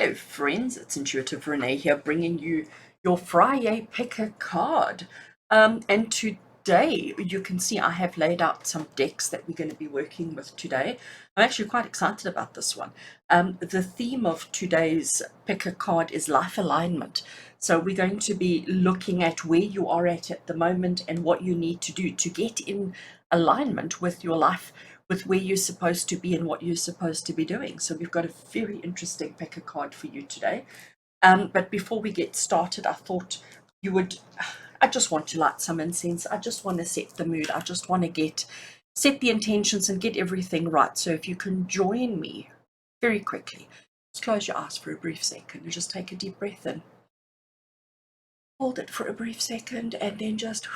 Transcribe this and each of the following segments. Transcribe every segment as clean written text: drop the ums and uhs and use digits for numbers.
Hello friends, it's Intuitive Rene here bringing you your Friday pick a card. And today you can see I have laid out some decks that we're going to be working with today. I'm actually quite excited about this one. The theme of today's pick a card is life alignment. So we're going to be looking at where you are at the moment and what you need to do to get in alignment with your life, with where you're supposed to be and what you're supposed to be doing. So we've got a very interesting pick a card for you today. But before we get started, I thought I just want to light some incense. I just want to set the mood. I just want to set the intentions and get everything right. So if you can join me very quickly, just close your eyes for a brief second and just take a deep breath in. Hold it for a brief second and then just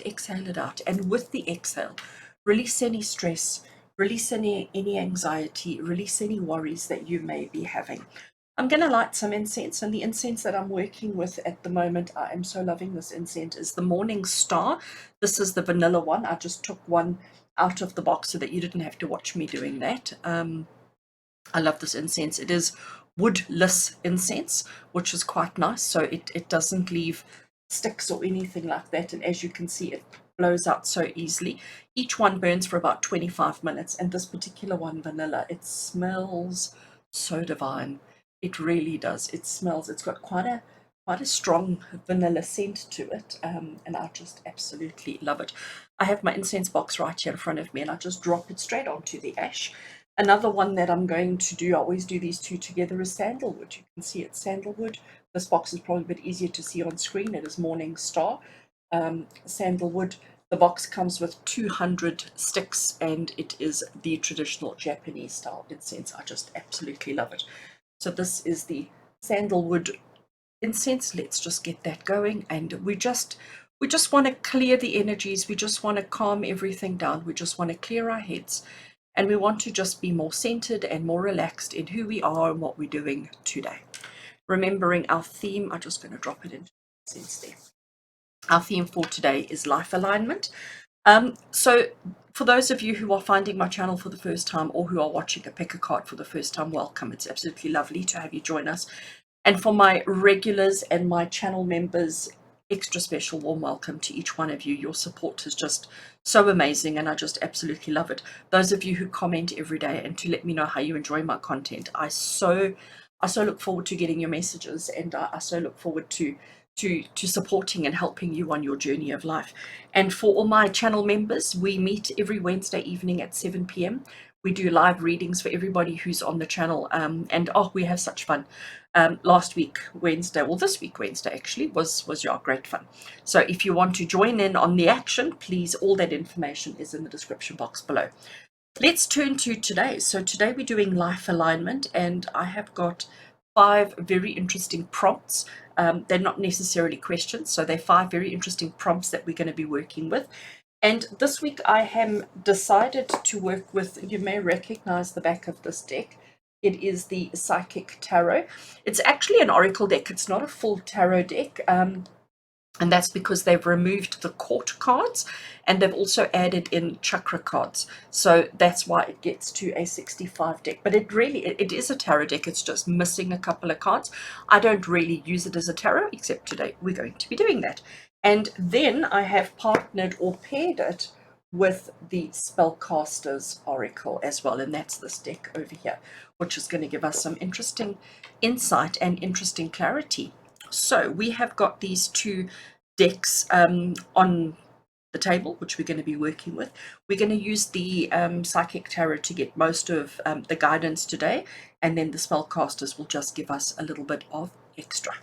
exhale it out. And with the exhale, release any stress, release any anxiety, release any worries that you may be having. I'm going to light some incense, and the incense that I'm working with at the moment, I am so loving this incense, is the Morning Star. This is the vanilla one. I just took one out of the box so that you didn't have to watch me doing that. I love this incense. It is woodless incense, which is quite nice, so it doesn't leave sticks or anything like that, and as you can see, it blows out so easily. Each one burns for about 25 minutes, and this particular one, vanilla, it smells so divine. It really does. It's got quite a strong vanilla scent to it, and I just absolutely love it. I have my incense box right here in front of me, and I just drop it straight onto the ash. Another one that I'm going to do, I always do these two together, is sandalwood. You can see it's sandalwood. This box is probably a bit easier to see on screen. It is Morning Star. Sandalwood. The box comes with 200 sticks, and it is the traditional Japanese style incense. I just absolutely love it. So this is the sandalwood incense. Let's just get that going, and we just want to clear the energies. We just want to calm everything down. We just want to clear our heads, and we want to just be more centered and more relaxed in who we are and what we're doing today. Remembering our theme, I'm just going to drop it into the incense there. Our theme for today is life alignment. So for those of you who are finding my channel for the first time, or who are watching a pick a card for the first time, welcome. It's absolutely lovely to have you join us. And for my regulars and my channel members, extra special warm welcome to each one of you. Your support is just so amazing, and I just absolutely love it. Those of you who comment every day and to let me know how you enjoy my content, I so look forward to getting your messages, and I so look forward to supporting and helping you on your journey of life. And for all my channel members, we meet every Wednesday evening at 7 p.m. We do live readings for everybody who's on the channel, and we have such fun. Last week Wednesday, well, this week Wednesday actually was great fun. So if you want to join in on the action, please, all that information is in the description box below. Let's turn to today. So today we're doing life alignment, and I have got 5 very interesting prompts. They're not necessarily questions, so they're 5 very interesting prompts that we're going to be working with. And this week I have decided to work with, you may recognize the back of this deck. It is the Psychic Tarot. It's actually an oracle deck. It's not a full tarot deck. And that's because they've removed the court cards, and they've also added in chakra cards. So that's why it gets to a 65 deck. But it is a tarot deck. It's just missing a couple of cards. I don't really use it as a tarot, except today we're going to be doing that. And then I have partnered or paired it with the Spellcaster's Oracle as well. And that's this deck over here, which is going to give us some interesting insight and interesting clarity. So we have got these 2 decks on the table, which we're going to be working with. We're going to use the Psychic Tarot to get most of the guidance today, and then the Spellcasters will just give us a little bit of extra.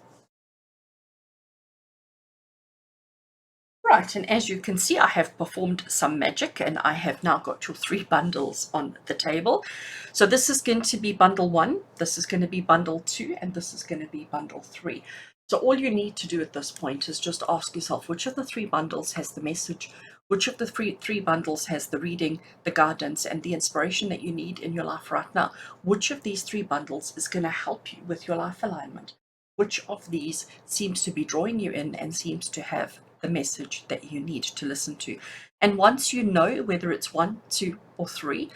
Right, and as you can see, I have performed some magic, and I have now got your 3 bundles on the table. So this is going to be bundle 1, this is going to be bundle 2, and this is going to be bundle 3. So all you need to do at this point is just ask yourself, which of the 3 bundles has the message, which of the three bundles has the reading, the guidance, and the inspiration that you need in your life right now? Which of these 3 bundles is going to help you with your life alignment? Which of these seems to be drawing you in and seems to have the message that you need to listen to? And once you know whether it's 1, 2, or 3,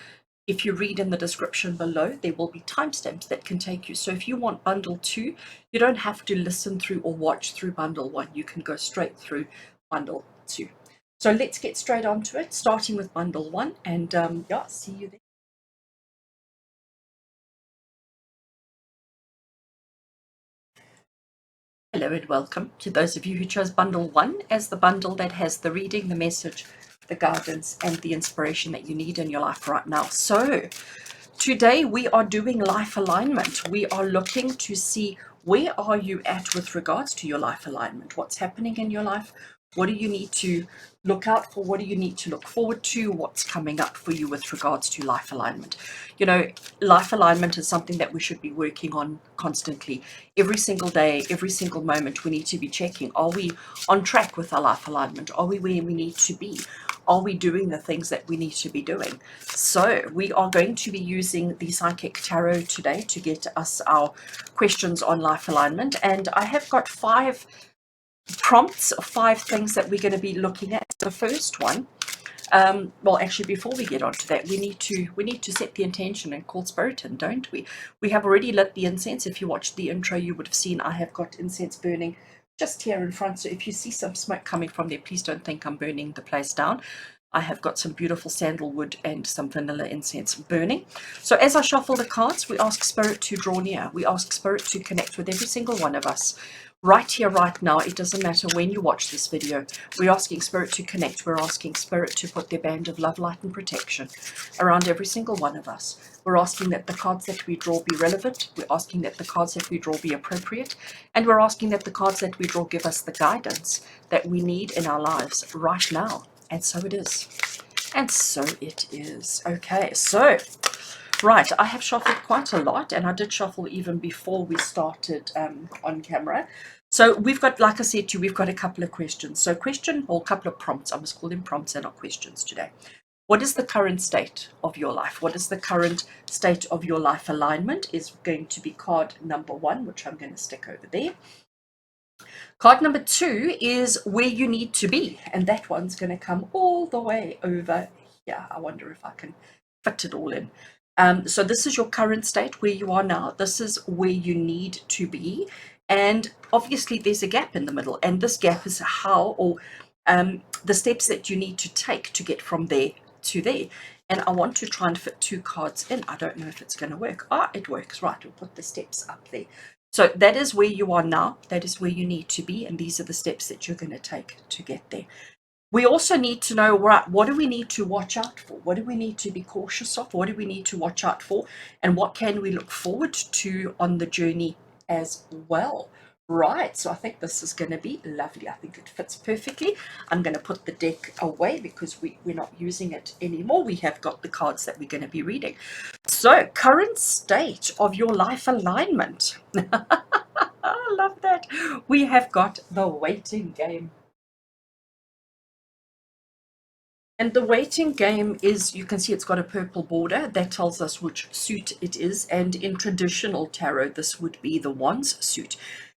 If you read in the description below, there will be timestamps that can take you. So if you want bundle 2, you don't have to listen through or watch through bundle 1. You can go straight through bundle 2. So let's get straight onto it, starting with bundle 1, and yeah, see you there. Hello and welcome to those of you who chose bundle 1 as the bundle that has the reading, the message, the guidance, and the inspiration that you need in your life right now. So today we are doing life alignment. We are looking to see where are you at with regards to your life alignment. What's happening in your life? What do you need to look out for? What do you need to look forward to? What's coming up for you with regards to life alignment? You know, life alignment is something that we should be working on constantly. Every single day, every single moment, we need to be checking, are we on track with our life alignment? Are we where we need to be? Are we doing the things that we need to be doing? So we are going to be using the Psychic Tarot today to get us our questions on life alignment. And I have got 5 prompts, 5 things that we're going to be looking at. The first one, well, actually, before we get onto that, we need to set the intention and call spirit in, don't we? We have already lit the incense. If you watched the intro, you would have seen I have got incense burning just here in front. So if you see some smoke coming from there, please don't think I'm burning the place down. I have got some beautiful sandalwood and some vanilla incense burning. So as I shuffle the cards, we ask Spirit to draw near. We ask Spirit to connect with every single one of us. Right here, right now, it doesn't matter when you watch this video. We're asking Spirit to connect. We're asking Spirit to put their band of love, light, and protection around every single one of us. We're asking that the cards that we draw be relevant. We're asking that the cards that we draw be appropriate. And we're asking that the cards that we draw give us the guidance that we need in our lives right now. And so it is. And so it is. Okay, so, right, I have shuffled quite a lot, and I did shuffle even before we started on camera. So we've got, like I said to you, we've got a couple of questions. So a couple of prompts. I must call them prompts and not questions today. What is the current state of your life? What is the current state of your life alignment is going to be card number 1, which I'm going to stick over there. Card number 2 is where you need to be, and that one's going to come all the way over here. I wonder if I can fit it all in. So this is your current state, where you are now. This is where you need to be, and obviously there's a gap in the middle, and this gap is how, or the steps that you need to take to get from there to there. And I want to try and fit 2 cards in. I don't know if it's going to work. It works. Right, we'll put the steps up there. So that is where you are now. That is where you need to be. And these are the steps that you're going to take to get there. We also need to know, right, what do we need to watch out for? What do we need to be cautious of? What do we need to watch out for? And what can we look forward to on the journey as well? Right, so I think this is going to be lovely. I think it fits perfectly. I'm going to put the deck away because we're not using it anymore. We have got the cards that we're going to be reading. So, current state of your life alignment. I love that. We have got the waiting game. And the waiting game is, you can see it's got a purple border that tells us which suit it is. And in traditional tarot, this would be the Wands suit.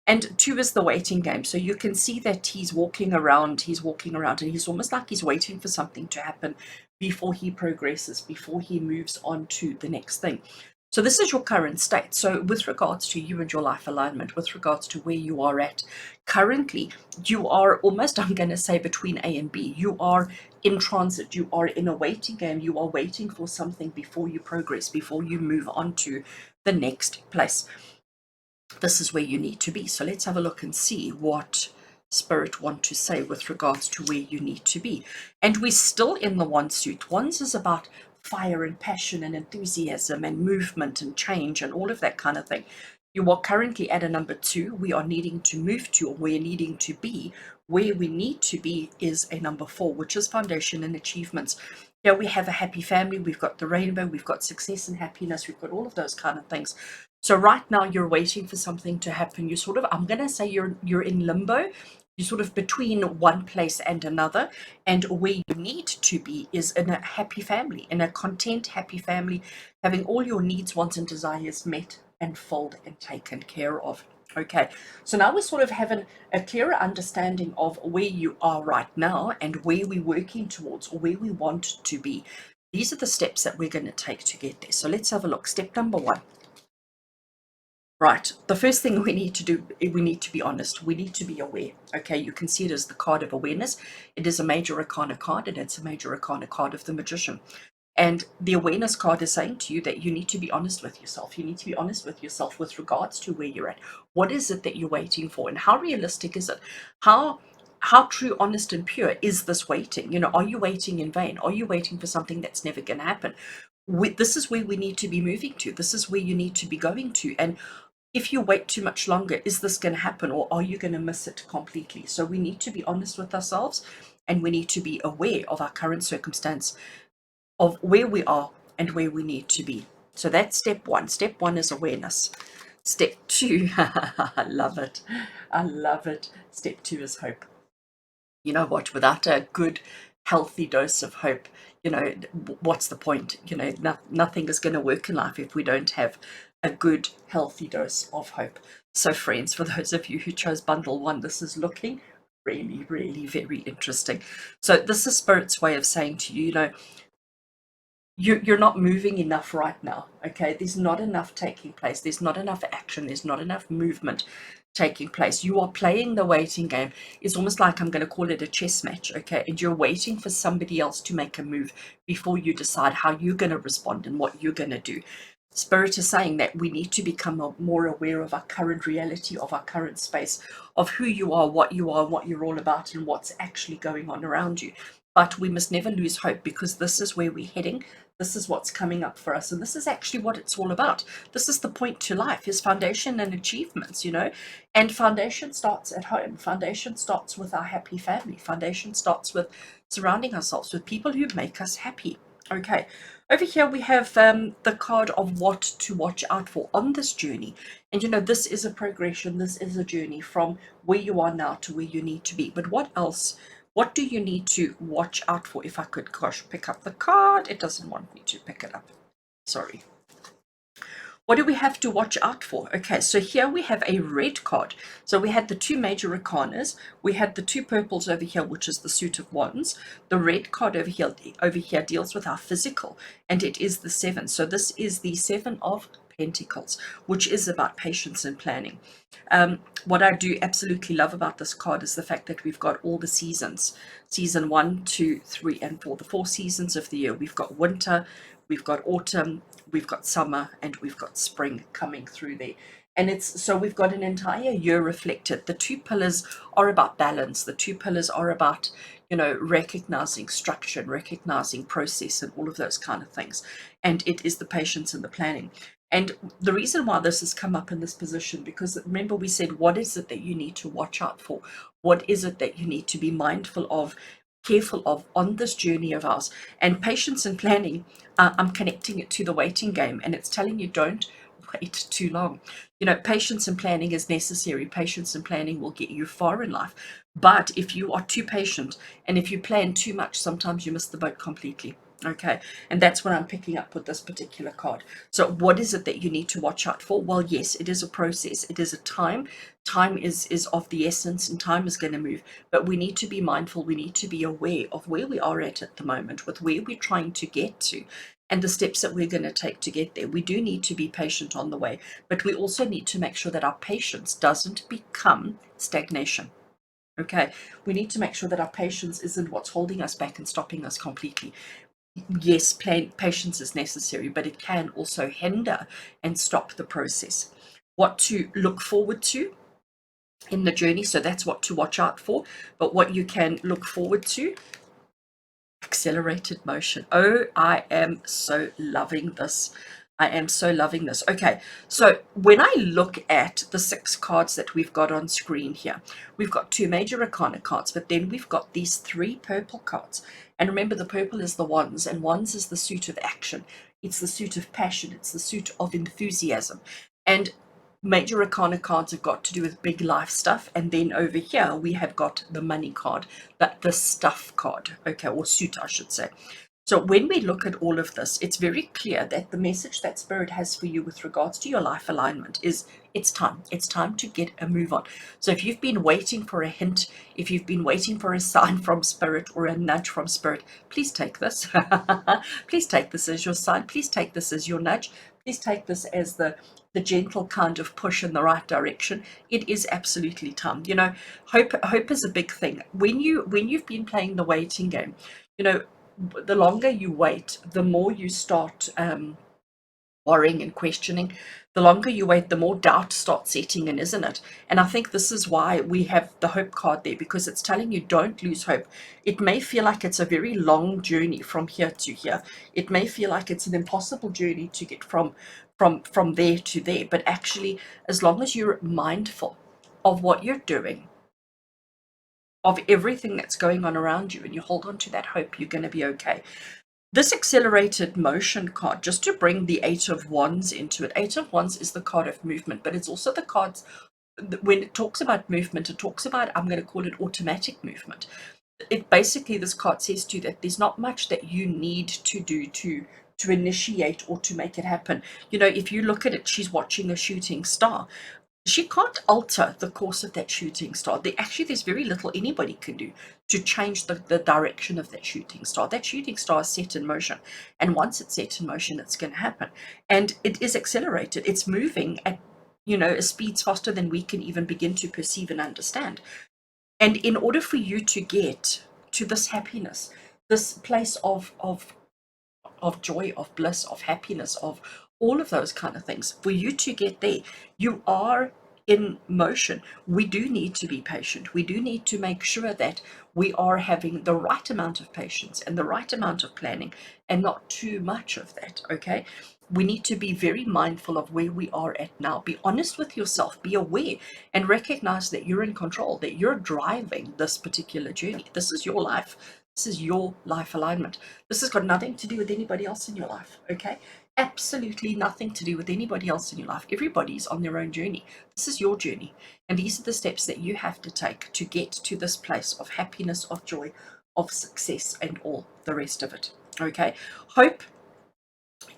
And 2 is the waiting game. So you can see that he's walking around, and he's almost like he's waiting for something to happen before he progresses, before he moves on to the next thing. So this is your current state. So with regards to you and your life alignment, with regards to where you are at currently, you are almost, I'm going to say, between A and B. You are in transit. You are in a waiting game. You are waiting for something before you progress, before you move on to the next place. This is where you need to be. So let's have a look and see what Spirit want to say with regards to where you need to be. And we're still in the Wands suit. Wands is about fire and passion and enthusiasm and movement and change and all of that kind of thing. You are currently at a number 2. We are needing to move to, or we're needing to be. Where we need to be is a number 4, which is foundation and achievements. Here we have a happy family. We've got the rainbow. We've got success and happiness. We've got all of those kind of things. So right now you're waiting for something to happen. You're sort of, I'm going to say you're in limbo. You're sort of between one place and another. And where you need to be is in a happy family, in a content, happy family, having all your needs, wants, and desires met and filled and taken care of. Okay, so now we're sort of having a clearer understanding of where you are right now and where we're working towards, or where we want to be. These are the steps that we're going to take to get there. So let's have a look. Step number 1. Right, the first thing we need to do, we need to be honest. We need to be aware. Okay, you can see it as the card of awareness. It is a major arcana card, and it's a major arcana card of the magician. And the awareness card is saying to you that you need to be honest with yourself. You need to be honest with yourself with regards to where you're at. What is it that you're waiting for, and how realistic is it? How true, honest, and pure is this waiting? You know, are you waiting in vain? Are you waiting for something that's never going to happen? This is where we need to be moving to. This is where you need to be going to. And if you wait too much longer, is this going to happen, or are you going to miss it completely? So we need to be honest with ourselves, and we need to be aware of our current circumstance, of where we are and where we need to be. So that's step 1. Step 1 is awareness. Step 2, I love it. I love it. Step 2 is hope. You know what? Without a good, healthy dose of hope, you know, what's the point? You know, nothing is going to work in life if we don't have a good, healthy dose of hope. So, friends, for those of you who chose bundle 1, this is looking really, really very interesting. So, this is Spirit's way of saying to you, you know, you're not moving enough right now. Okay, there's not enough taking place. There's not enough action. There's not enough movement taking place. You are playing the waiting game. It's almost like, I'm going to call it a chess match. Okay, and you're waiting for somebody else to make a move before you decide how you're going to respond and what you're going to do. Spirit is saying that we need to become more aware of our current reality, of our current space, of who you are, what you're all about, and what's actually going on around you. But we must never lose hope, because this is where we're heading. This is what's coming up for us, and this is actually what it's all about. This is the point to life, is foundation and achievements, you know. And foundation starts at home. Foundation starts with our happy family. Foundation starts with surrounding ourselves with people who make us happy. Okay, over here we have the card of what to watch out for on this journey. And you know, this is a progression. This is a journey from where you are now to where you need to be. But what else? What do you need to watch out for? If I could, gosh, pick up the card. It doesn't want me to pick it up. Sorry. What do we have to watch out for? Okay, so here we have a red card. So we had the 2 major arcanas. We had the 2 purples over here, which is the suit of wands. The red card over here deals with our physical, and it is the 7. So this is the 7 of Pentacles, which is about patience and planning. What I do absolutely love about this card is the fact that we've got all the seasons. Season 1, 2, 3, and 4. The 4 seasons of the year. We've got winter, we've got autumn, we've got summer, and we've got spring coming through there. And it's so we've got an entire year reflected. The 2 pillars are about balance. The 2 pillars are about, you know, recognizing structure, recognizing process, and all of those kind of things. And it is the patience and the planning. And the reason why this has come up in this position, because remember we said, what is it that you need to watch out for? What is it that you need to be mindful of, careful of on this journey of ours? And patience and planning, I'm connecting it to the waiting game, and it's telling you, don't wait too long. You know, patience and planning is necessary. Patience and planning will get you far in life. But if you are too patient and if you plan too much, sometimes you miss the boat completely. Okay, and that's what I'm picking up with this particular card. So what is it that you need to watch out for? Well, yes, it is a process. It is a time. Time is of the essence, and time is going to move. But we need to be mindful. We need to be aware of where we are at the moment, with where we're trying to get to, and the steps that we're going to take to get there. We do need to be patient on the way, but we also need to make sure that our patience doesn't become stagnation. Okay, we need to make sure that our patience isn't what's holding us back and stopping us completely. Yes, patience is necessary, but it can also hinder and stop the process. What to look forward to in the journey, so that's what to watch out for. But what you can look forward to: accelerated motion. Oh, I am so loving this. I am so loving this. Okay, so when I look at the 6 cards that we've got on screen here, we've got 2 major arcana cards, but then we've got these 3 purple cards. And remember, the purple is the wands, and wands is the suit of action. It's the suit of passion. It's the suit of enthusiasm. And major arcana cards have got to do with big life stuff. And then over here, we have got the money card, the stuff card, okay, or suit, I should say. So when we look at all of this, it's very clear that the message that Spirit has for you with regards to your life alignment is it's time. It's time to get a move on. So if you've been waiting for a hint, if you've been waiting for a sign from Spirit or a nudge from Spirit, please take this. Please take this as your sign. Please take this as your nudge. Please take this as the gentle kind of push in the right direction. It is absolutely time. You know, hope is a big thing. When you've been playing the waiting game, you know, the longer you wait, the more you start worrying and questioning. The longer you wait, the more doubt starts setting in, isn't it? And I think this is why we have the hope card there, because it's telling you don't lose hope. It may feel like it's a very long journey from here to here. It may feel like it's an impossible journey to get from there to there. But actually, as long as you're mindful of what you're doing, of everything that's going on around you, and you hold on to that hope, you're going to be okay. This accelerated motion card, just to bring the Eight of Wands into it. Eight of Wands is the card of movement, but it's also the cards, when it talks about movement, it talks about, I'm going to call it automatic movement. It basically, this card says to you that there's not much that you need to do to initiate or to make it happen. You know, if you look at it, she's watching a shooting star. She can't alter the course of that shooting star. There's very little anybody can do to change the direction of that shooting star. That shooting star is set in motion. And once it's set in motion, it's going to happen. And it is accelerated. It's moving at, you know, a speeds faster than we can even begin to perceive and understand. And in order for you to get to this happiness, this place of joy, of bliss, of happiness, of all of those kind of things. For you to get there, you are in motion. We do need to be patient. We do need to make sure that we are having the right amount of patience and the right amount of planning and not too much of that, okay? We need to be very mindful of where we are at now. Be honest with yourself, be aware, and recognize that you're in control, that you're driving this particular journey. This is your life. This is your life alignment. This has got nothing to do with anybody else in your life, okay? Absolutely nothing to do with anybody else in your life. Everybody's on their own journey. This is your journey. And these are the steps that you have to take to get to this place of happiness, of joy, of success, and all the rest of it, okay? Hope,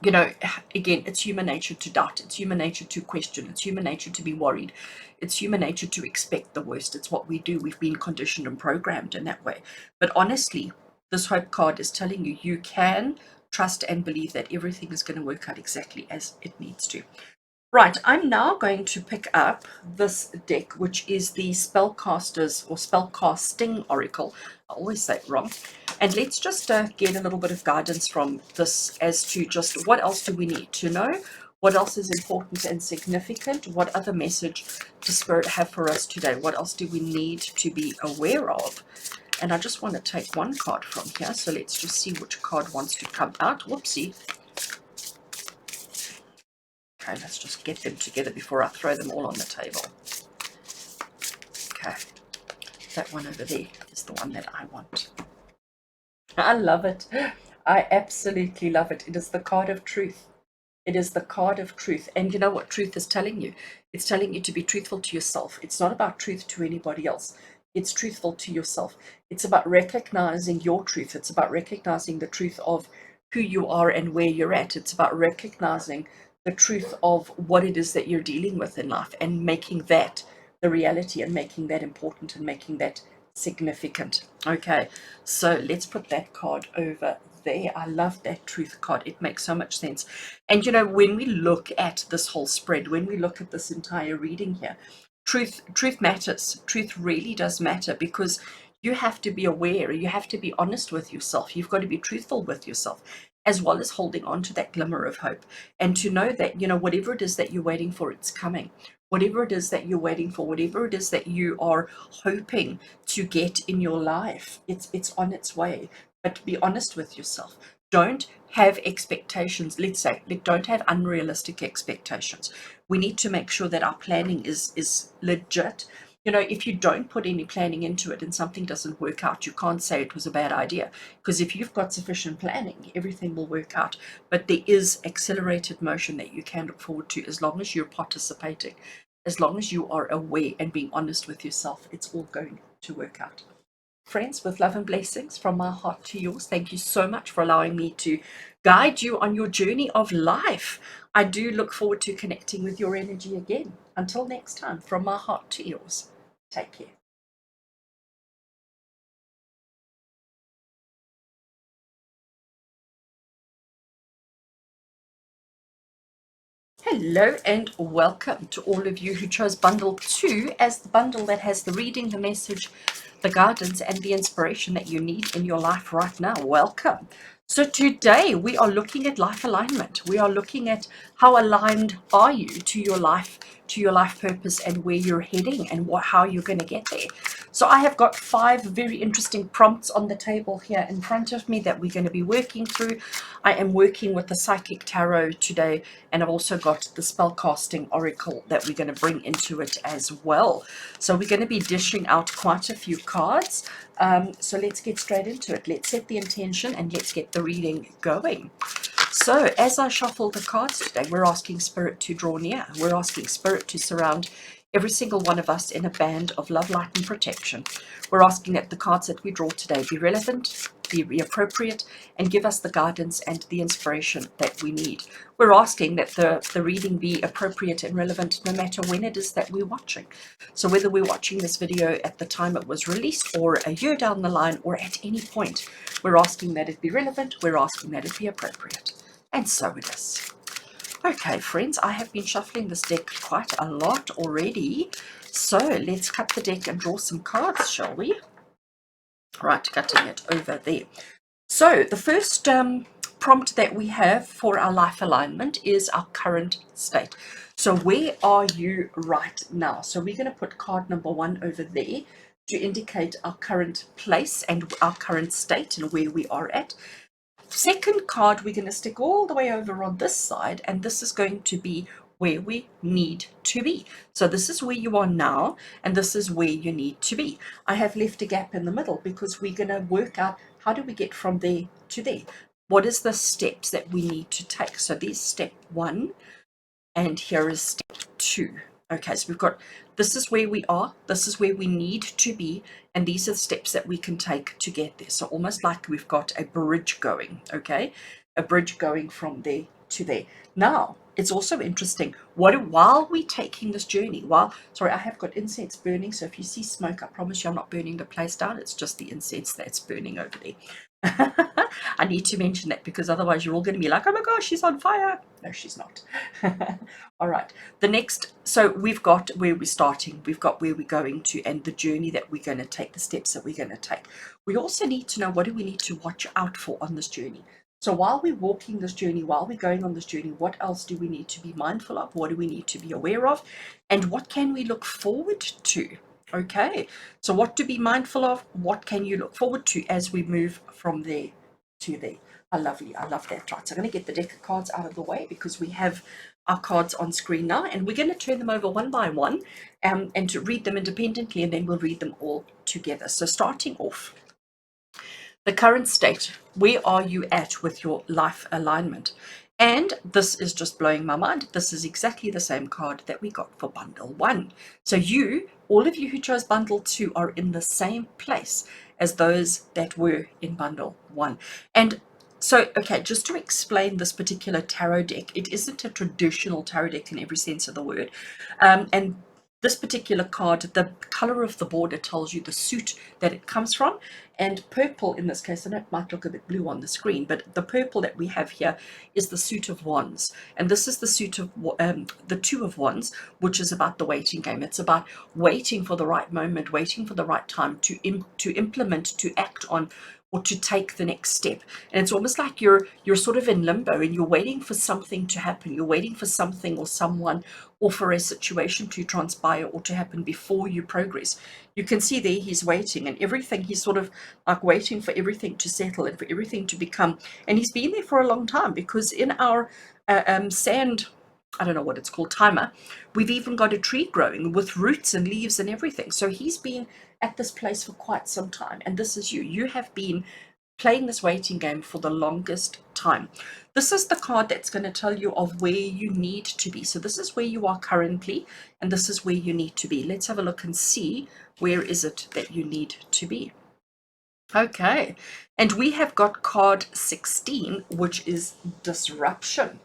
you know, again, it's human nature to doubt. It's human nature to question. It's human nature to be worried. It's human nature to expect the worst. It's what we do. We've been conditioned and programmed in that way. But honestly, this hope card is telling you you can trust and believe that everything is going to work out exactly as it needs to. Right, I'm now going to pick up this deck, which is the Spellcasters or Spellcasting Oracle. I always say it wrong. And let's just get a little bit of guidance from this as to just what else do we need to know? What else is important and significant? What other message does Spirit have for us today? What else do we need to be aware of? And I just want to take one card from here. So let's just see which card wants to come out. Whoopsie. Okay, let's just get them together before I throw them all on the table. Okay, that one over there is the one that I want. I love it. I absolutely love it. It is the card of truth. It is the card of truth. And you know what truth is telling you? It's telling you to be truthful to yourself. It's not about truth to anybody else. It's truthful to yourself. It's about recognizing your truth. It's about recognizing the truth of who you are and where you're at. It's about recognizing the truth of what it is that you're dealing with in life and making that the reality and making that important and making that significant. Okay, so let's put that card over there. I love that truth card. It makes so much sense. And you know, when we look at this whole spread, when we look at this entire reading here, truth matters. Truth really does matter, because you have to be aware, you have to be honest with yourself, you've got to be truthful with yourself, as well as holding on to that glimmer of hope, and to know that, you know, whatever it is that you're waiting for, it's coming. Whatever it is that you're waiting for, whatever it is that you are hoping to get in your life, it's on its way. But be honest with yourself. Don't have expectations. Let's say, don't have unrealistic expectations. We need to make sure that our planning is legit. You know, if you don't put any planning into it and something doesn't work out, you can't say it was a bad idea, because if you've got sufficient planning, everything will work out. But there is accelerated motion that you can look forward to, as long as you're participating, as long as you are aware and being honest with yourself. It's all going to work out. friends, with love and blessings from my heart to yours. Thank you so much for allowing me to guide you on your journey of life. I do look forward to connecting with your energy again. Until next time, from my heart to yours. Take care. Hello and welcome to all of you who chose bundle 2 as the bundle that has the reading, the message, the guidance and the inspiration that you need in your life right now. Welcome. So today we are looking at life alignment. We are looking at how aligned are you to your life purpose and where you're heading and how you're going to get there. So I have got 5 very interesting prompts on the table here in front of me that we're going to be working through. I am working with the Psychic Tarot today, and I've also got the Spellcasting Oracle that we're going to bring into it as well. So we're going to be dishing out quite a few cards. So let's get straight into it. Let's set the intention and let's get the reading going. So as I shuffle the cards today, we're asking Spirit to draw near. We're asking Spirit to surround every single one of us in a band of love, light and protection. We're asking that the cards that we draw today be relevant, be appropriate, and give us the guidance and the inspiration that we need. We're asking that the reading be appropriate and relevant no matter when it is that we're watching. So whether we're watching this video at the time it was released or a year down the line or at any point, we're asking that it be relevant, we're asking that it be appropriate. And so it is. Okay, friends, I have been shuffling this deck quite a lot already. So let's cut the deck and draw some cards, shall we? Right, cutting it over there. So the first prompt that we have for our life alignment is our current state. So where are you right now? So we're going to put card number 1 over there to indicate our current place and our current state and where we are at. Second card, we're going to stick all the way over on this side, and this is going to be where we need to be. So this is where you are now, and this is where you need to be. I have left a gap in the middle because we're going to work out how do we get from there to there. What is the steps that we need to take? So there's step 1, and here is step 2. Okay, so we've got, this is where we are, this is where we need to be, and these are the steps that we can take to get there. So almost like we've got a bridge going, okay? A bridge going from there to there. Now, it's also interesting, while we're taking this journey, sorry, I have got incense burning, so if you see smoke, I promise you I'm not burning the place down, it's just the incense that's burning over there. I need to mention that because otherwise you're all going to be like, oh my gosh, she's on fire. No, she's not. All right. The next, so we've got where we're starting, we've got where we're going to, and the journey that we're going to take, the steps that we're going to take. We also need to know what do we need to watch out for on this journey. So while we're walking this journey, while we're going on this journey, what else do we need to be mindful of? What do we need to be aware of? And what can we look forward to? Okay, so what to be mindful of, what can you look forward to as we move from there to there. I love that. Right, so I'm going to get the deck of cards out of the way because we have our cards on screen now, and we're going to turn them over one by one and to read them independently, and then we'll read them all together. So starting off, the current state, where are you at with your life alignment? And this is just blowing my mind. This is exactly the same card that we got for bundle 1. So all of you who chose bundle 2 are in the same place as those that were in bundle 1. And so, okay, just to explain this particular tarot deck, it isn't a traditional tarot deck in every sense of the word. And this particular card, the color of the border tells you the suit that it comes from, and purple in this case, I know it might look a bit blue on the screen, but the purple that we have here is the suit of wands, and this is the suit of the 2 of wands, which is about the waiting game. It's about waiting for the right moment, waiting for the right time to implement, to act on, or to take the next step. And it's almost like you're sort of in limbo and you're waiting for something to happen. You're waiting for something or someone or for a situation to transpire or to happen before you progress. You can see there he's waiting, and everything, he's sort of like waiting for everything to settle and for everything to become, and he's been there for a long time, because in our sand, I don't know what it's called, timer, we've even got a tree growing with roots and leaves and everything. So he's been at this place for quite some time, and this is you have been playing this waiting game for the longest time. This is the card that's going to tell you of where you need to be. So this is where you are currently, and this is where you need to be. Let's have a look and see, where is it that you need to be. Okay. And we have got card 16, which is disruption.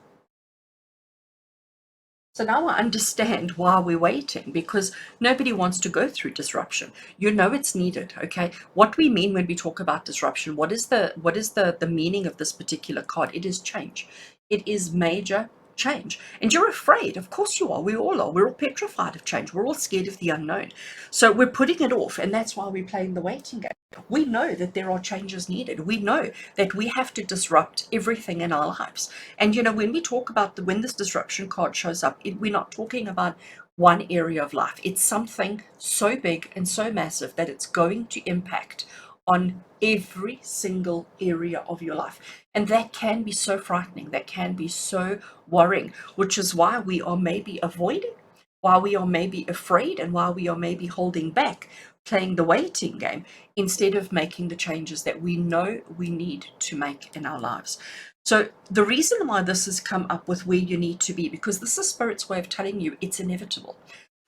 So now I understand why we're waiting, because nobody wants to go through disruption. You know it's needed, okay? What we mean when we talk about disruption, what is the meaning of this particular card? It is change. It is major change. And you're afraid. Of course you are. We all are. We're all petrified of change. We're all scared of the unknown. So we're putting it off, and that's why we're playing the waiting game. We know that there are changes needed. We know that we have to disrupt everything in our lives. And when we talk about when this disruption card shows up, we're not talking about one area of life. It's something so big and so massive that it's going to impact on every single area of your life. And that can be so frightening, that can be so worrying, which is why we are maybe avoiding, why we are maybe afraid, and why we are maybe holding back, playing the waiting game instead of making the changes that we know we need to make in our lives. So the reason why this has come up with where you need to be, because this is Spirit's way of telling you it's inevitable.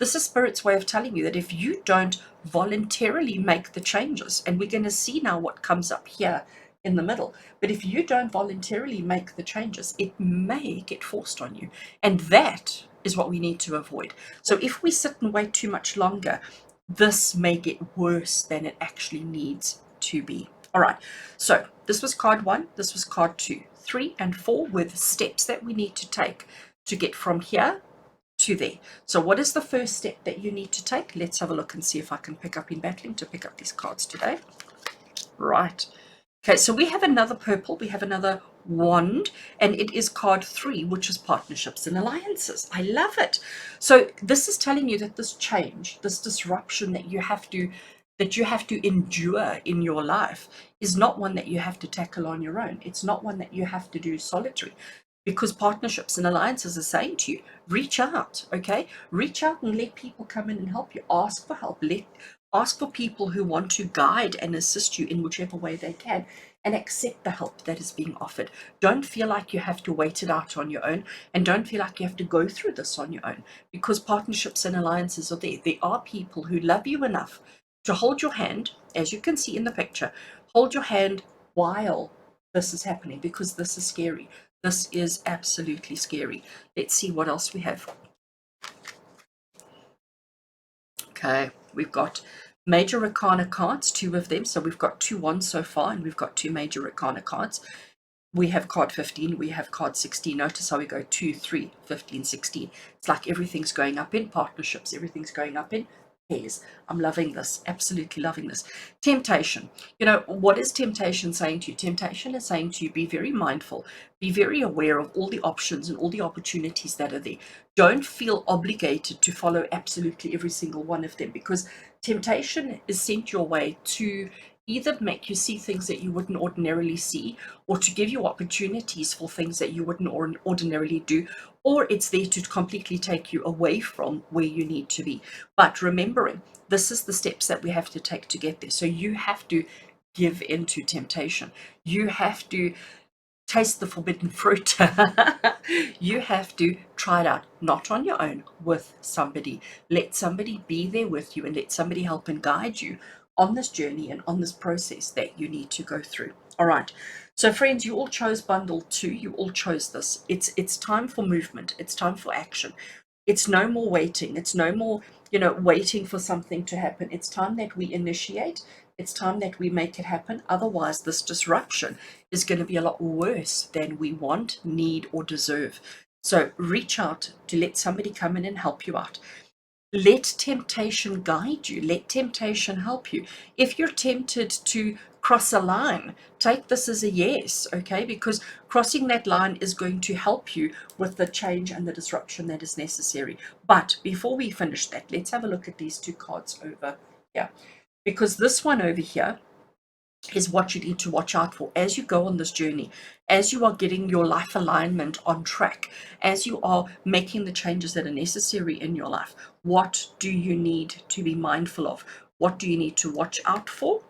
This is Spirit's way of telling you that if you don't voluntarily make the changes, and we're going to see now what comes up here in the middle, but if you don't voluntarily make the changes, it may get forced on you. And that is what we need to avoid. So if we sit and wait too much longer, this may get worse than it actually needs to be. All right, so this was card 1, this was card 2. 3 and 4 were the steps that we need to take to get from here to there. So what is the first step that you need to take? Let's have a look and see if I can pick up in battling to pick up these cards today. Right. Okay, so we have another purple, we have another wand, and it is card 3, which is partnerships and alliances. I love it. So this is telling you that this change, this disruption that you have to endure in your life is not one that you have to tackle on your own. It's not one that you have to do solitary, because partnerships and alliances are saying to you, reach out, okay? Reach out and let people come in and help you. Ask for help. Ask for people who want to guide and assist you in whichever way they can, and accept the help that is being offered. Don't feel like you have to wait it out on your own, and don't feel like you have to go through this on your own, because partnerships and alliances are there. There are people who love you enough to hold your hand, as you can see in the picture, hold your hand while this is happening, because this is scary. This is absolutely scary. Let's see what else we have. Okay, we've got major arcana cards, 2 of them. So we've got 2 wands so far, and we've got 2 major arcana cards. We have card 15, we have card 16. Notice how we go 2, 3, 15, 16. It's like everything's going up in partnerships, everything's going up in pairs. I'm loving this, absolutely loving this. Temptation. What is temptation saying to you? Temptation is saying to you, be very mindful, be very aware of all the options and all the opportunities that are there. Don't feel obligated to follow absolutely every single one of them, because temptation is sent your way to either make you see things that you wouldn't ordinarily see, or to give you opportunities for things that you wouldn't ordinarily do, or it's there to completely take you away from where you need to be. But remembering, this is the steps that we have to take to get there. So you have to give into temptation. You have to taste the forbidden fruit. You have to try it out, not on your own, with somebody. Let somebody be there with you, and let somebody help and guide you on this journey and on this process that you need to go through. All right. So friends, you all chose bundle 2. You all chose this. It's time for movement. It's time for action. It's no more waiting. It's no more, waiting for something to happen. It's time that we initiate. It's time that we make it happen. Otherwise, this disruption is going to be a lot worse than we want, need, or deserve. So reach out to let somebody come in and help you out. Let temptation guide you. Let temptation help you. If you're tempted to cross a line, take this as a yes, okay? Because crossing that line is going to help you with the change and the disruption that is necessary. But before we finish that, let's have a look at these 2 cards over here. Because this one over here is what you need to watch out for as you go on this journey, as you are getting your life alignment on track, as you are making the changes that are necessary in your life. What do you need to be mindful of? What do you need to watch out for?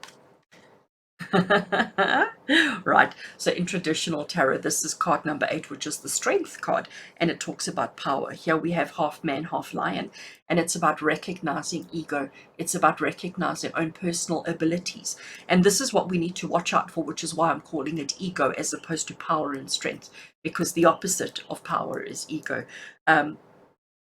Right. So in traditional tarot, this is card number 8, which is the strength card, and it talks about power. Here we have half man, half lion, and it's about recognizing ego. It's about recognizing own personal abilities. And this is what we need to watch out for, which is why I'm calling it ego as opposed to power and strength, because the opposite of power is ego. Um,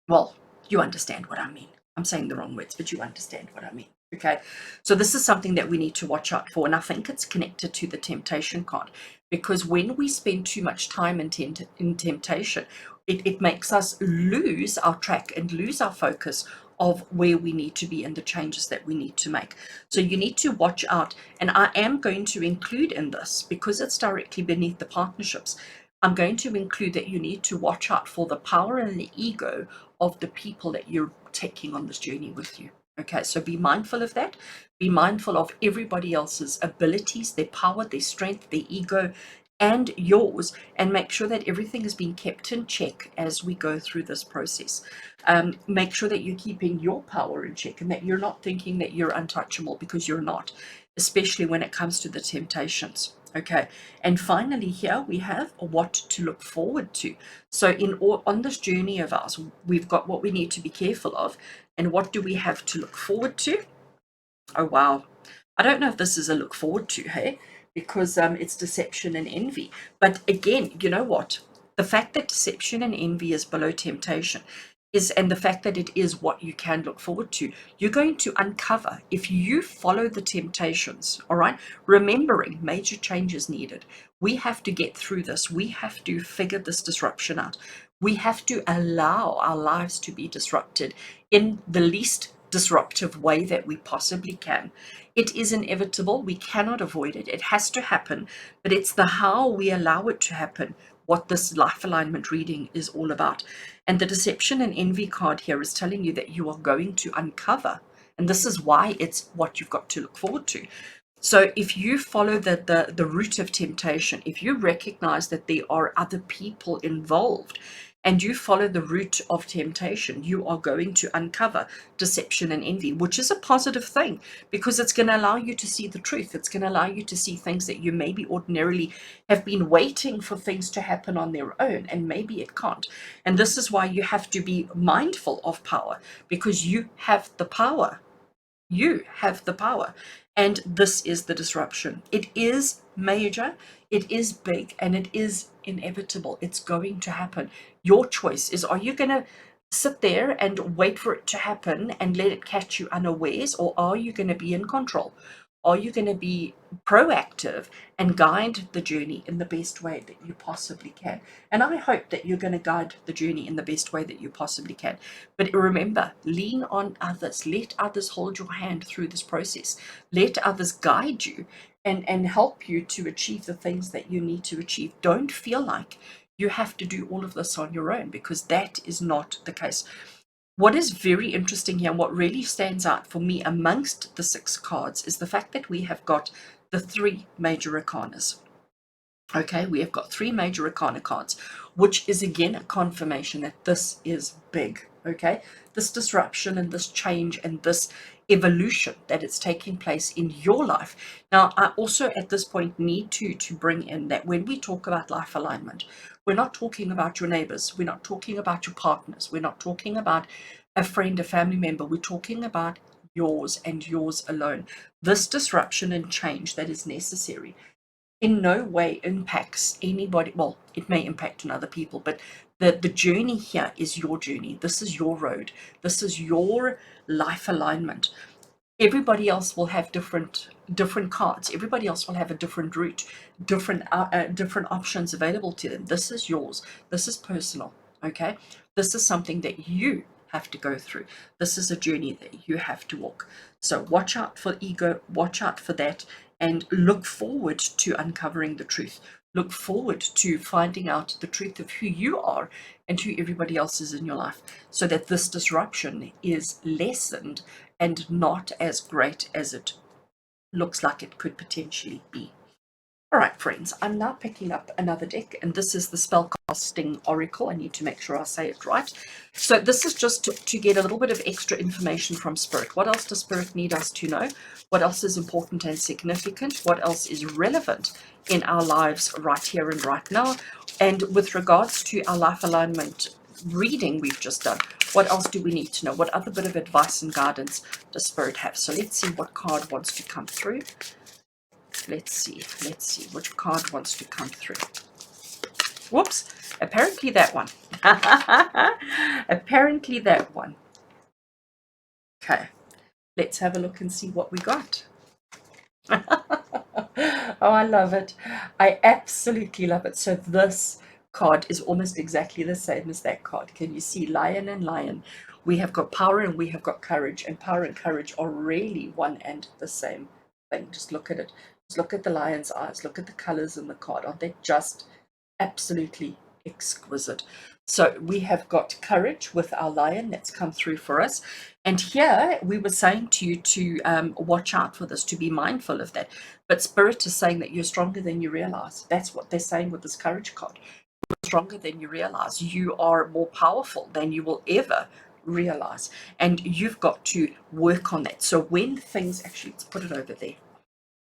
well, you understand what I mean. I'm saying the wrong words, but you understand what I mean. Okay. So this is something that we need to watch out for. And I think it's connected to the temptation card, because when we spend too much time in temptation, it makes us lose our track and lose our focus of where we need to be and the changes that we need to make. So you need to watch out. And I am going to include in this, because it's directly beneath the partnerships, I'm going to include that you need to watch out for the power and the ego of the people that you're taking on this journey with you. Okay, so be mindful of that. Be mindful of everybody else's abilities, their power, their strength, their ego, and yours, and make sure that everything is being kept in check as we go through this process. Make sure that you're keeping your power in check and that you're not thinking that you're untouchable, because you're not, especially when it comes to the temptations. Okay, and finally, here we have what to look forward to. So, on this journey of ours, we've got what we need to be careful of, and what do we have to look forward to? Oh wow, I don't know if this is a look forward to, hey, because it's deception and envy. But again, you know what? The fact that deception and envy is below temptation is, and the fact that it is what you can look forward to, you're going to uncover if you follow the temptations. All right, remembering major changes needed. We have to get through this. We have to figure this disruption out. We have to allow our lives to be disrupted in the least disruptive way that we possibly can. It is inevitable. We cannot avoid it. It has to happen, but it's the how we allow it to happen what this life alignment reading is all about. And the deception and envy card here is telling you that you are going to uncover, and this is why it's what you've got to look forward to. So if you follow the route of temptation, if you recognize that there are other people involved, and you follow the route of temptation, you are going to uncover deception and envy, which is a positive thing, because it's going to allow you to see the truth. It's going to allow you to see things that you maybe ordinarily have been waiting for things to happen on their own, and maybe it can't. And this is why you have to be mindful of power, because you have the power. You have the power. And this is the disruption. It is major, it is big, and it is inevitable. It's going to happen. Your choice is, are you going to sit there and wait for it to happen and let it catch you unawares, or are you going to be in control? Are you going to be proactive and guide the journey in the best way that you possibly can? And I hope that you're going to guide the journey in the best way that you possibly can. But remember, lean on others. Let others hold your hand through this process. Let others guide you and help you to achieve the things that you need to achieve. Don't feel like you have to do all of this on your own, because that is not the case. What is very interesting here, and what really stands out for me amongst the 6 cards, is the fact that we have got the 3 major arcanas. Okay, we have got 3 major arcana cards, which is again a confirmation that this is big. Okay, this disruption and this change and this evolution that it's taking place in your life. Now, I also at this point need to bring in that when we talk about life alignment, we're not talking about your neighbors, we're not talking about your partners, we're not talking about a friend, a family member, we're talking about yours and yours alone. This disruption and change that is necessary in no way impacts anybody. Well, it may impact on other people, but the journey here is your journey. This is your road. This is your life alignment. Everybody else will have different cards. Everybody else will have a different route, different options available to them. This is yours. This is personal. Okay, this is something that you have to go through. This is a journey that you have to walk. So watch out for ego. Watch out for that, and look forward to uncovering the truth. Look forward to finding out the truth of who you are and who everybody else is in your life, so that this disruption is lessened and not as great as it looks like it could potentially be. All right, friends, I'm now picking up another deck, and this is the Spellcasting Oracle. I need to make sure I say it right. So this is just to get a little bit of extra information from Spirit. What else does Spirit need us to know? What else is important and significant? What else is relevant in our lives right here and right now? And with regards to our life alignment reading we've just done, what else do we need to know? What other bit of advice and guidance does Spirit have? So let's see what card wants to come through. Let's see which card wants to come through. Whoops, apparently that one. Apparently that one. Okay, let's have a look and see what we got. Oh, I love it. I absolutely love it. So this card is almost exactly the same as that card. Can you see lion and lion? We have got power and we have got courage, and power and courage are really one and the same thing. Just look at it. Just look at the lion's eyes. Look at the colors in the card. Aren't they just absolutely exquisite? So we have got courage with our lion that's come through for us. And here we were saying to you to watch out for this, to be mindful of that. But Spirit is saying that you're stronger than you realize. That's what they're saying with this courage card. You're stronger than you realize. You are more powerful than you will ever realize. And you've got to work on that. So when things, actually, let's put it over there.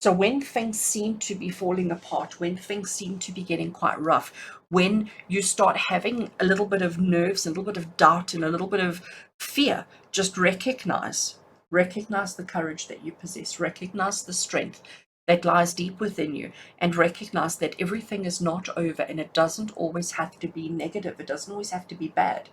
So when things seem to be falling apart, when things seem to be getting quite rough, when you start having a little bit of nerves, a little bit of doubt, and a little bit of fear, just recognize the courage that you possess, recognize the strength that lies deep within you, and recognize that everything is not over, and it doesn't always have to be negative, it doesn't always have to be bad,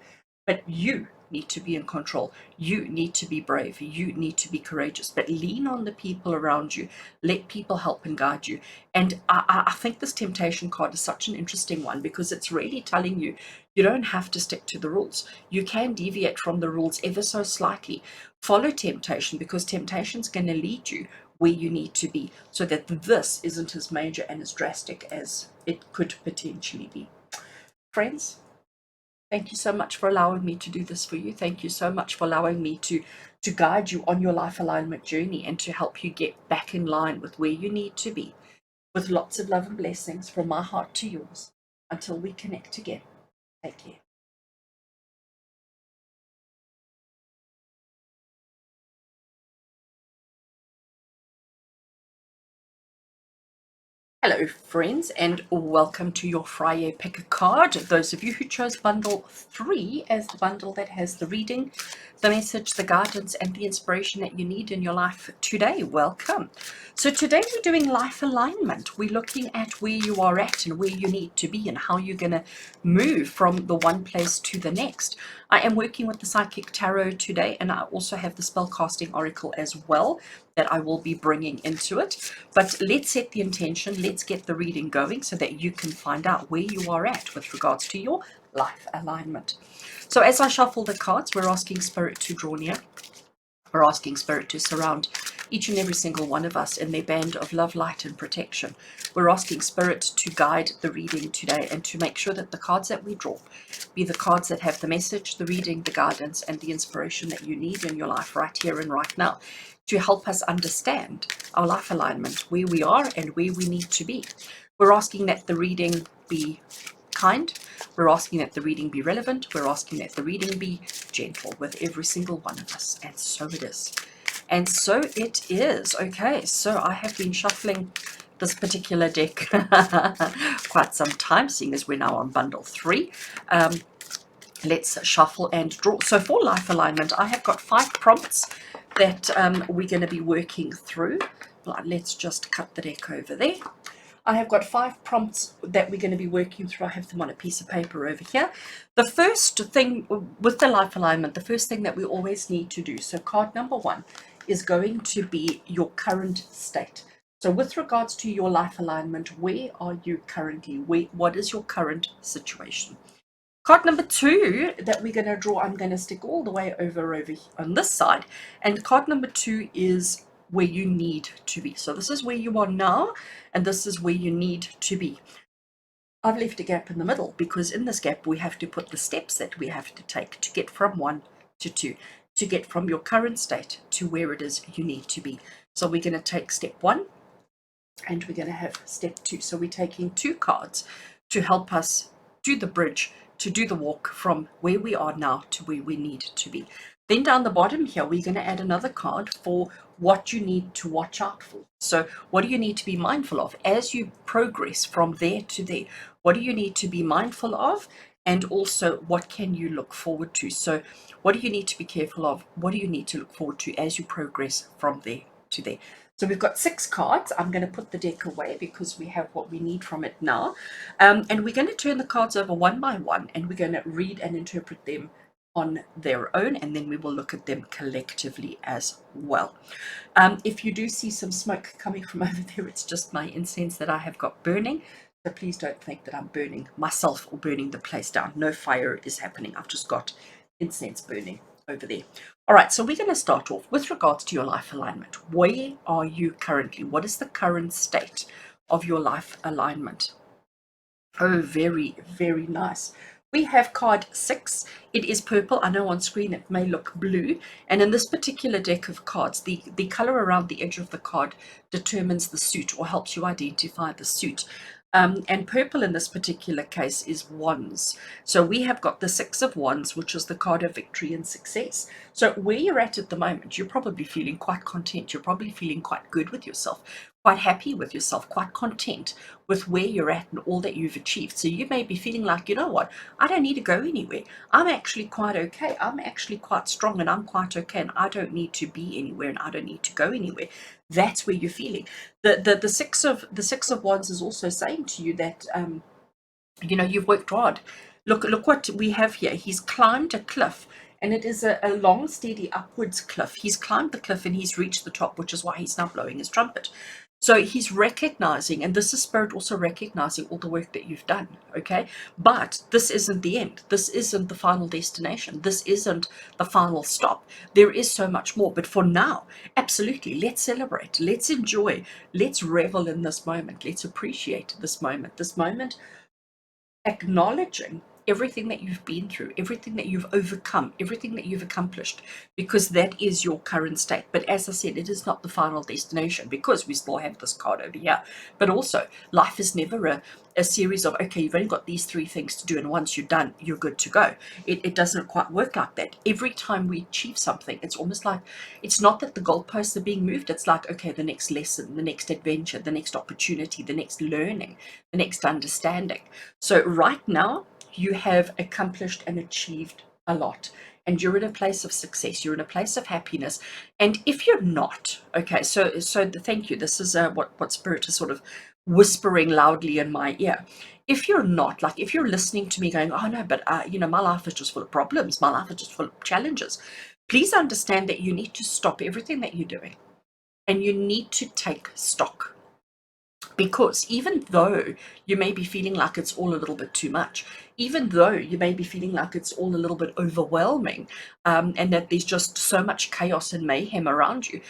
but you need to be in control. You need to be brave. You need to be courageous. But lean on the people around you. Let people help and guide you. And I think this temptation card is such an interesting one, because it's really telling you you don't have to stick to the rules. You can deviate from the rules ever so slightly. Follow temptation, because temptation's going to lead you where you need to be, so that this isn't as major and as drastic as it could potentially be. Friends, thank you so much for allowing me to do this for you. Thank you so much for allowing me to guide you on your life alignment journey and to help you get back in line with where you need to be. With lots of love and blessings from my heart to yours. Until we connect again, take care. Hello friends, and welcome to your Friday Pick a Card. Those of you who chose bundle 3 as the bundle that has the reading, the message, the guidance, and the inspiration that you need in your life today, welcome. So today we're doing life alignment. We're looking at where you are at and where you need to be and how you're going to move from the one place to the next. I am working with the Psychic Tarot today, and I also have the Spellcasting Oracle as well that I will be bringing into it. But let's set the intention, let's get the reading going so that you can find out where you are at with regards to your life alignment. So as I shuffle the cards, we're asking Spirit to draw near. We're asking Spirit to surround each and every single one of us in their band of love, light, and protection. We're asking Spirit to guide the reading today and to make sure that the cards that we draw be the cards that have the message, the reading, the guidance, and the inspiration that you need in your life right here and right now to help us understand our life alignment, where we are and where we need to be. We're asking that the reading be kind. We're asking that the reading be relevant. We're asking that the reading be gentle with every single one of us. And so it is. And so it is. Okay, so I have been shuffling this particular deck quite some time, seeing as we're now on bundle 3. Let's shuffle and draw. So for life alignment, I have got 5 prompts that we're going to be working through. Let's just cut the deck over there. I have got 5 prompts that we're going to be working through. I have them on a piece of paper over here. The first thing with the life alignment, the first thing that we always need to do, so card number 1 is going to be your current state. So with regards to your life alignment, where are you currently? What is your current situation? Card number 2 that we're going to draw, I'm going to stick all the way over on this side. And card number 2 is where you need to be. So this is where you are now, and this is where you need to be. I've left a gap in the middle because in this gap we have to put the steps that we have to take to get from 1 to 2, to get from your current state to where it is you need to be. So we're going to take step 1, and we're going to have step 2. So we're taking 2 cards to help us do the bridge, to do the walk from where we are now to where we need to be. Then down the bottom here, we're going to add another card for what you need to watch out for. So what do you need to be mindful of as you progress from there to there? What do you need to be mindful of? And also, what can you look forward to? So what do you need to be careful of? What do you need to look forward to as you progress from there to there? So we've got 6 cards. I'm going to put the deck away because we have what we need from it now. And we're going to turn the cards over one by one, and we're going to read and interpret them on their own, and then we will look at them collectively as well. If you do see some smoke coming from over there, it's just my incense that I have got burning. So please don't think that I'm burning myself or burning the place down. No fire is happening. I've just got incense burning over there. All right, so we're going to start off with regards to your life alignment. Where are you currently? What is the current state of your life alignment? Oh, very, very nice. We have card 6. It is purple. I know on screen it may look blue. And in this particular deck of cards, the color around the edge of the card determines the suit or helps you identify the suit. And purple in this particular case is wands. So we have got the 6 of wands, which is the card of victory and success. So where you're at the moment, you're probably feeling quite content. You're probably feeling quite good with yourself, quite happy with yourself, quite content with where you're at and all that you've achieved. So you may be feeling like, you know what, I don't need to go anywhere. I'm actually quite okay. I'm actually quite strong and I'm quite okay, and I don't need to be anywhere and I don't need to go anywhere. That's where you're feeling. The six of wands is also saying to you that you know, you've worked hard. Look what we have here. He's climbed a cliff, and it is a long, steady upwards cliff. He's climbed the cliff and he's reached the top, which is why he's now blowing his trumpet. So he's recognizing, and this is spirit also recognizing all the work that you've done, okay? But this isn't the end. This isn't the final destination. This isn't the final stop. There is so much more. But for now, absolutely, let's celebrate. Let's enjoy. Let's revel in this moment. Let's appreciate this moment. This moment acknowledging everything that you've been through, everything that you've overcome, everything that you've accomplished, because that is your current state. But as I said, it is not the final destination because we still have this card over here. But also, life is never a series of, okay, you've only got these 3 things to do, and once you're done, you're good to go. It doesn't quite work like that. Every time we achieve something, it's almost like, it's not that the goalposts are being moved. It's like, okay, the next lesson, the next adventure, the next opportunity, the next learning, the next understanding. So right now, you have accomplished and achieved a lot, and you're in a place of success, you're in a place of happiness. And if you're not, okay, thank you, this is what spirit is sort of whispering loudly in my ear. If you're not, like, if you're listening to me going, oh no, but you know, my life is just full of problems, my life is just full of challenges, please understand that you need to stop everything that you're doing and you need to take stock. Because even though you may be feeling like it's all a little bit too much, even though you may be feeling like it's all a little bit overwhelming, and that there's just so much chaos and mayhem around you,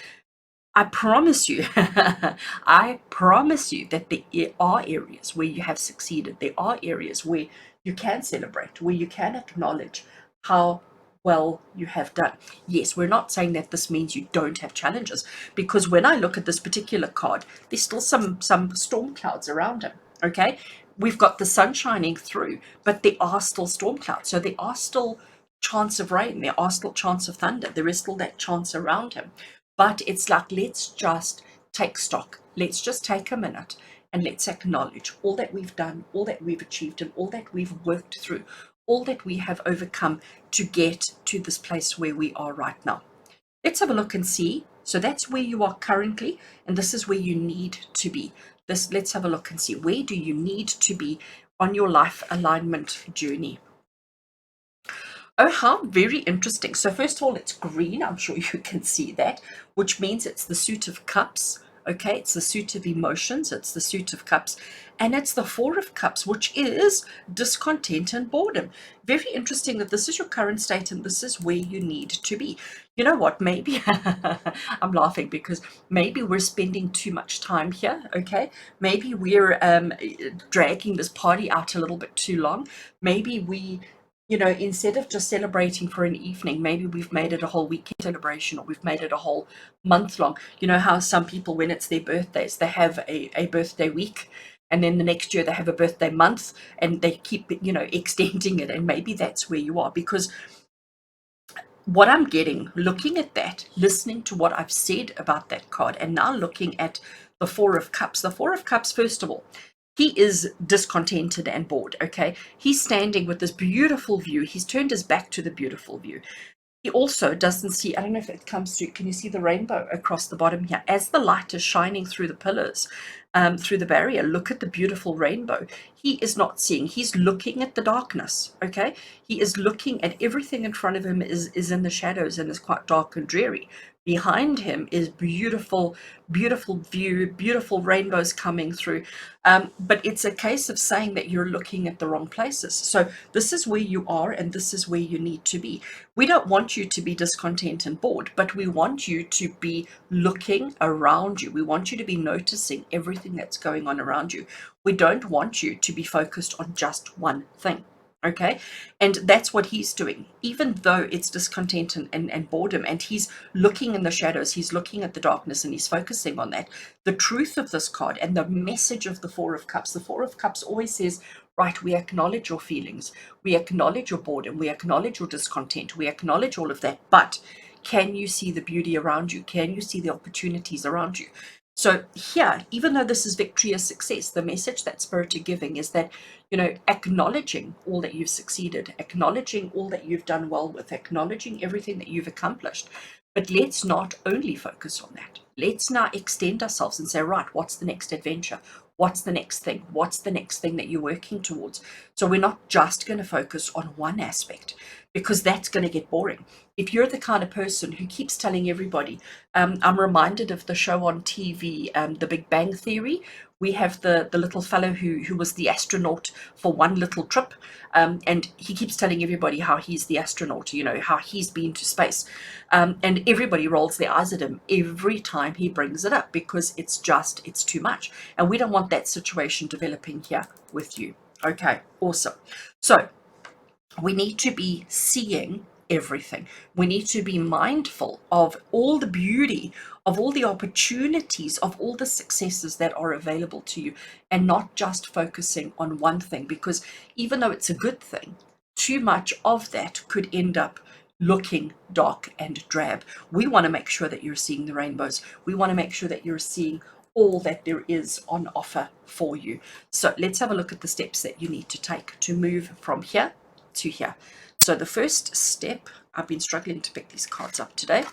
I promise you, I promise you that there are areas where you have succeeded. There are areas where you can celebrate, where you can acknowledge how well you have done. Yes, we're not saying that this means you don't have challenges, because when I look at this particular card, there's still some storm clouds around him. Okay, we've got the sun shining through, but there are still storm clouds. So there are still chance of rain. There are still chance of thunder. There is still that chance around him. But it's like, let's just take stock. Let's just take a minute and let's acknowledge all that we've done, all that we've achieved, and all that we've worked through, all that we have overcome to get to this place where we are right now. Let's have a look and see. So that's where you are currently, and this is where you need to be. Let's have a look and see, where do you need to be on your life alignment journey? Oh, how very interesting. So first of all, it's green. I'm sure you can see that, which means it's the suit of cups. Okay, it's the suit of emotions. It's the suit of cups. And it's the 4 of cups, which is discontent and boredom. Very interesting that this is your current state and this is where you need to be. You know what? Maybe I'm laughing because maybe we're spending too much time here. Okay, maybe we're dragging this party out a little bit too long. Maybe we you know, instead of just celebrating for an evening, maybe we've made it a whole weekend celebration, or we've made it a whole month long. You know how some people, when it's their birthdays, they have a birthday week, and then the next year they have a birthday month, and they keep, you know, extending it. And maybe that's where you are, because what I'm getting, looking at that, listening to what I've said about that card, and now looking at the Four of Cups. The Four of Cups, first of all, he is discontented and bored, okay? He's standing with this beautiful view. He's turned his back to the beautiful view. He also doesn't see, I don't know if it comes through, can you see the rainbow across the bottom here? As the light is shining through the pillars, through the barrier, look at the beautiful rainbow. He is not seeing, he's looking at the darkness, okay? He is looking at everything in front of him is in the shadows and is quite dark and dreary. Behind him is beautiful, beautiful view, beautiful rainbows coming through. But it's a case of saying that you're looking at the wrong places. So this is where you are, and this is where you need to be. We don't want you to be discontent and bored, but we want you to be looking around you. We want you to be noticing everything that's going on around you. We don't want you to be focused on just one thing. Okay, and that's what he's doing, even though it's discontent and boredom, and he's looking in the shadows, he's looking at the darkness, and he's focusing on that. The truth of this card and the message of the Four of Cups, the Four of Cups always says, right, we acknowledge your feelings, we acknowledge your boredom, we acknowledge your discontent, we acknowledge all of that, but can you see the beauty around you? Can you see the opportunities around you? So here, even though this is victory or success, the message that Spirit are giving is that, you know, acknowledging all that you've succeeded, acknowledging all that you've done well with, acknowledging everything that you've accomplished. But let's not only focus on that. Let's now extend ourselves and say, right, what's the next adventure? What's the next thing? What's the next thing that you're working towards? So we're not just going to focus on one aspect, because that's going to get boring. If you're the kind of person who keeps telling everybody, I'm reminded of the show on TV, The Big Bang Theory. We have the little fellow who was the astronaut for one little trip, and he keeps telling everybody how he's the astronaut, you know, how he's been to space. And everybody rolls their eyes at him every time he brings it up, because it's too much. And we don't want that situation developing here with you. Okay, awesome. So we need to be seeing everything. We need to be mindful of all the beauty, of all the opportunities, of all the successes that are available to you, and not just focusing on one thing, because even though it's a good thing, too much of that could end up looking dark and drab. We want to make sure that you're seeing the rainbows. We want to make sure that you're seeing all that there is on offer for you. So let's have a look at the steps that you need to take to move from here to here. So the first step, I've been struggling to pick these cards up today.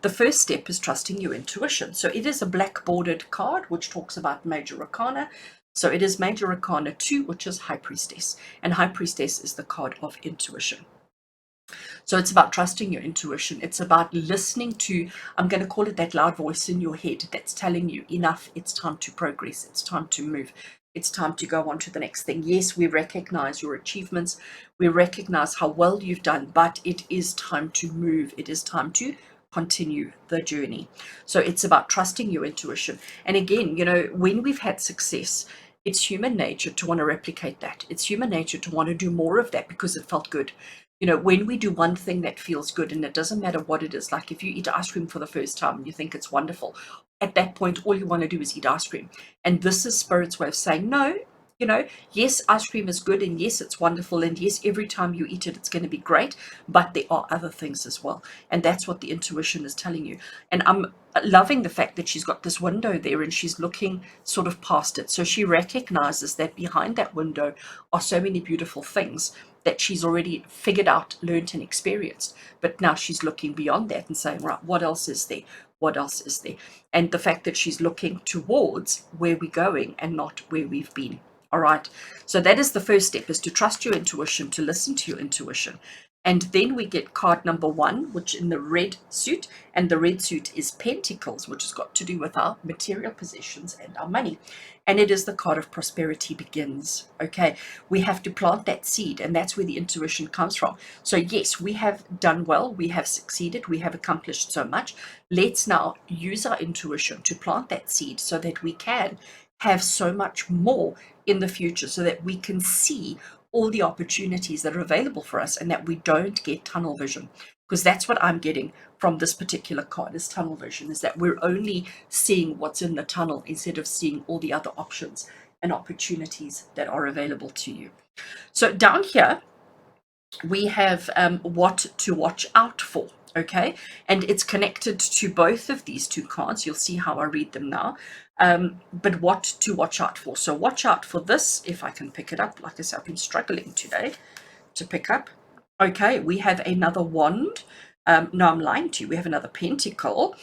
The first step is trusting your intuition. So it is a black bordered card which talks about Major Arcana. So it is Major Arcana 2, which is High Priestess. And High Priestess is the card of intuition. So it's about trusting your intuition. It's about listening to, I'm going to call it that loud voice in your head that's telling you enough, it's time to progress, it's time to move, it's time to go on to the next thing. Yes, we recognize your achievements, we recognize how well you've done, but it is time to move. It is time to continue the journey. So it's about trusting your intuition. And again, you know, when we've had success, it's human nature to want to replicate that. It's human nature to want to do more of that because it felt good. You know, when we do one thing that feels good, and it doesn't matter what it is, like if you eat ice cream for the first time and you think it's wonderful, at that point, all you want to do is eat ice cream. And this is Spirit's way of saying, no, you know, yes, ice cream is good, and yes, it's wonderful, and yes, every time you eat it, it's going to be great, but there are other things as well. And that's what the intuition is telling you. And I'm loving the fact that she's got this window there and she's looking sort of past it. So she recognizes that behind that window are so many beautiful things that she's already figured out, learned, and experienced. But now she's looking beyond that and saying, right, what else is there? What else is there? And the fact that she's looking towards where we're going and not where we've been. All right. So that is the first step, is to trust your intuition, to listen to your intuition. And then we get card number 1, which in the red suit, and the red suit is Pentacles, which has got to do with our material possessions and our money. And it is the card of prosperity begins. Okay, we have to plant that seed, and that's where the intuition comes from. So yes, we have done well, we have succeeded, we have accomplished so much. Let's now use our intuition to plant that seed so that we can have so much more in the future, so that we can see all the opportunities that are available for us, and that we don't get tunnel vision. Because that's what I'm getting from this particular card, is tunnel vision, is that we're only seeing what's in the tunnel instead of seeing all the other options and opportunities that are available to you. So down here, we have what to watch out for. Okay, and it's connected to both of these two cards. You'll see how I read them now. But what to watch out for. So watch out for this, if I can pick it up. Like I said, I've been struggling today to pick up. Okay, we have another wand. No, I'm lying to you. We have another pentacle,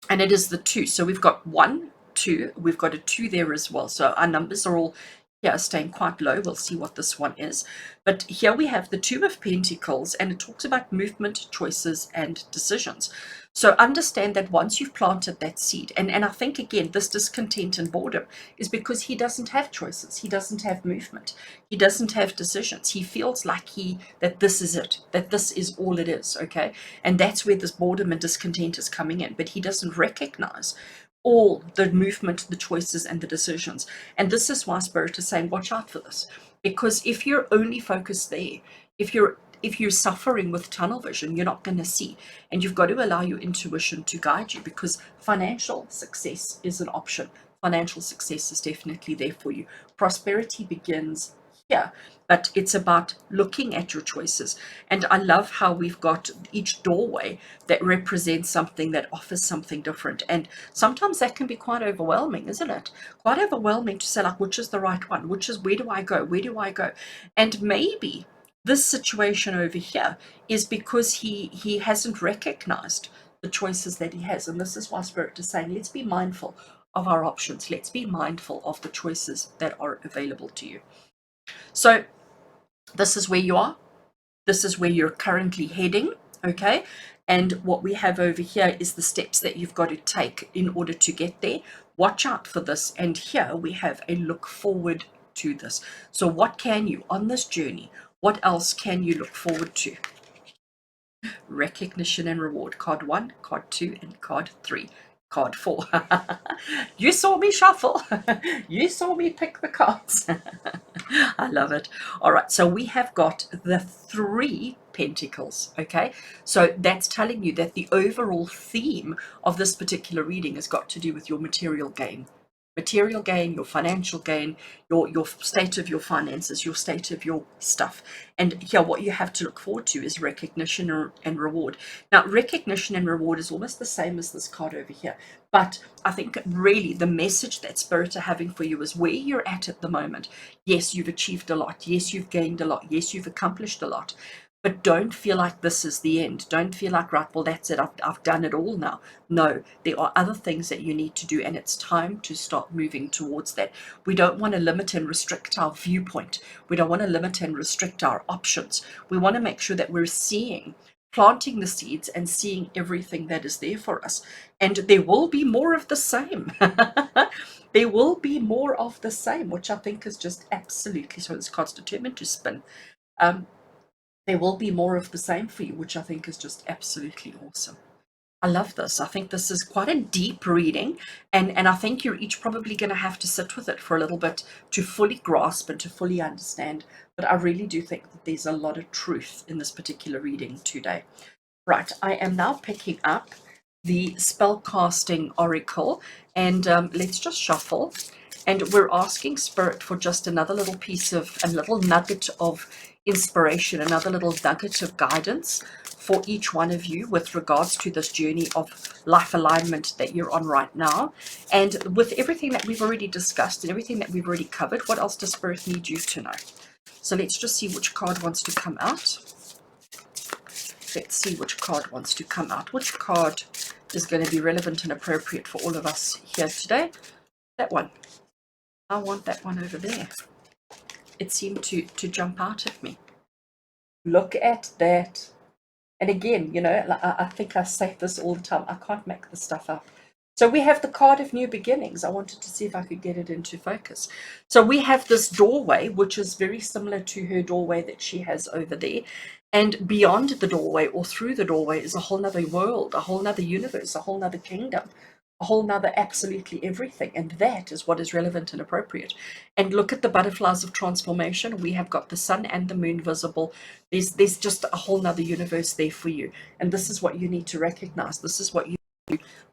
and it is the 2. So we've got 1, 2. We've got a 2 there as well. So our numbers are all here staying quite low. We'll see what this one is. But here we have the 2 of Pentacles, and it talks about movement, choices, and decisions. So understand that once you've planted that seed, and I think, again, this discontent and boredom is because he doesn't have choices. He doesn't have movement. He doesn't have decisions. He feels like that this is it, that this is all it is, okay? And that's where this boredom and discontent is coming in. But he doesn't recognize all the movement, the choices, and the decisions. And this is why Spirit is saying, watch out for this. Because if you're only focused there, if you're suffering with tunnel vision, you're not going to see. And you've got to allow your intuition to guide you, because financial success is an option. Financial success is definitely there for you. Prosperity begins here, but it's about looking at your choices. And I love how we've got each doorway that represents something, that offers something different. And sometimes that can be quite overwhelming, isn't it? Quite overwhelming to say, like, which is the right one? Where do I go? Where do I go? And maybe this situation over here is because he hasn't recognized the choices that he has. And this is why Spirit is saying, let's be mindful of our options. Let's be mindful of the choices that are available to you. So this is where you are. This is where you're currently heading, okay? And what we have over here is the steps that you've got to take in order to get there. Watch out for this. And here we have a look forward to this. So what can you, on this journey, what else can you look forward to? Recognition and reward. Card 1, card 2, and card 3. Card 4. You saw me shuffle. You saw me pick the cards. I love it. All right, so we have got the 3 pentacles, okay? So that's telling you that the overall theme of this particular reading has got to do with your material gain. Material gain, your financial gain, your state of your finances, your state of your stuff. And here, what you have to look forward to is recognition and reward. Now, recognition and reward is almost the same as this card over here. But I think really the message that Spirit are having for you is where you're at the moment. Yes, you've achieved a lot. Yes, you've gained a lot. Yes, you've accomplished a lot. But don't feel like this is the end. Don't feel like, right, well, that's it. I've done it all now. No, there are other things that you need to do, and it's time to start moving towards that. We don't want to limit and restrict our viewpoint. We don't want to limit and restrict our options. We want to make sure that we're planting the seeds and seeing everything that is there for us. And there will be more of the same. There will be more of the same, which I think is just absolutely, so this card's determined to spin. There will be more of the same for you, which I think is just absolutely awesome. I love this. I think this is quite a deep reading, and I think you're each probably going to have to sit with it for a little bit to fully grasp and to fully understand. But I really do think that there's a lot of truth in this particular reading today. Right, I am now picking up the spellcasting oracle, and let's just shuffle. And we're asking Spirit for just another little a little nugget of inspiration, another little nugget of guidance for each one of you with regards to this journey of life alignment that you're on right now. And with everything that we've already discussed and everything that we've already covered, what else does Spirit need you to know? So let's just see which card wants to come out. Let's see which card wants to come out. Which card is going to be relevant and appropriate for all of us here today? That one. I want that one over there. It seemed to jump out at me. Look at that. And again, you know, I think I say this all the time. I can't make this stuff up. So we have the card of new beginnings. I wanted to see if I could get it into focus. So we have this doorway, which is very similar to her doorway that she has over there. And beyond the doorway or through the doorway is a whole nother world, a whole nother universe, a whole nother kingdom. a whole nother absolutely everything. And that is what is relevant and appropriate. And look at the butterflies of transformation. We have got the sun and the moon visible. There's just a whole nother universe there for you. And this is what you need to recognize. This is what you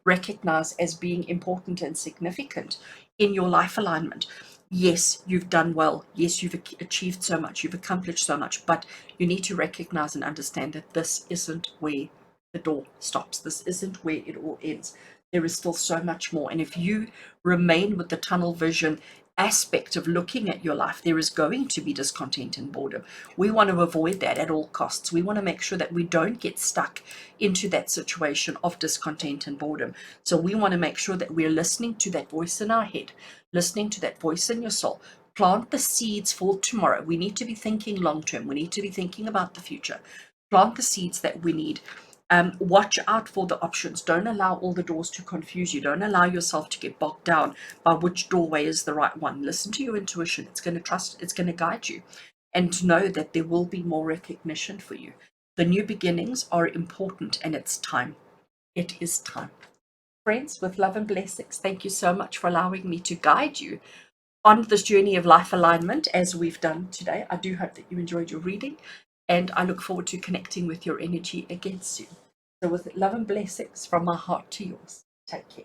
recognize as being important and significant in your life alignment. Yes, you've done well. Yes, you've achieved so much. You've accomplished so much. But you need to recognize and understand that this isn't where the door stops. This isn't where it all ends. There is still so much more. And if you remain with the tunnel vision aspect of looking at your life, there is going to be discontent and boredom. We want to avoid that at all costs. We want to make sure that we don't get stuck into that situation of discontent and boredom. So we want to make sure that we're listening to that voice in our head, listening to that voice in your soul. Plant the seeds for tomorrow. We need to be thinking long term. We need to be thinking about the future. Plant the seeds that we need. Watch out for the options. Don't allow all the doors to confuse you. Don't allow yourself to get bogged down by which doorway is the right one. Listen to your intuition. It's going to trust, it's going to guide you. And know that there will be more recognition for you. The new beginnings are important, and it's time. It is time. Friends, with love and blessings, thank you so much for allowing me to guide you on this journey of life alignment as we've done today. I do hope that you enjoyed your reading, and I look forward to connecting with your energy again soon. So with love and blessings from my heart to yours, take care.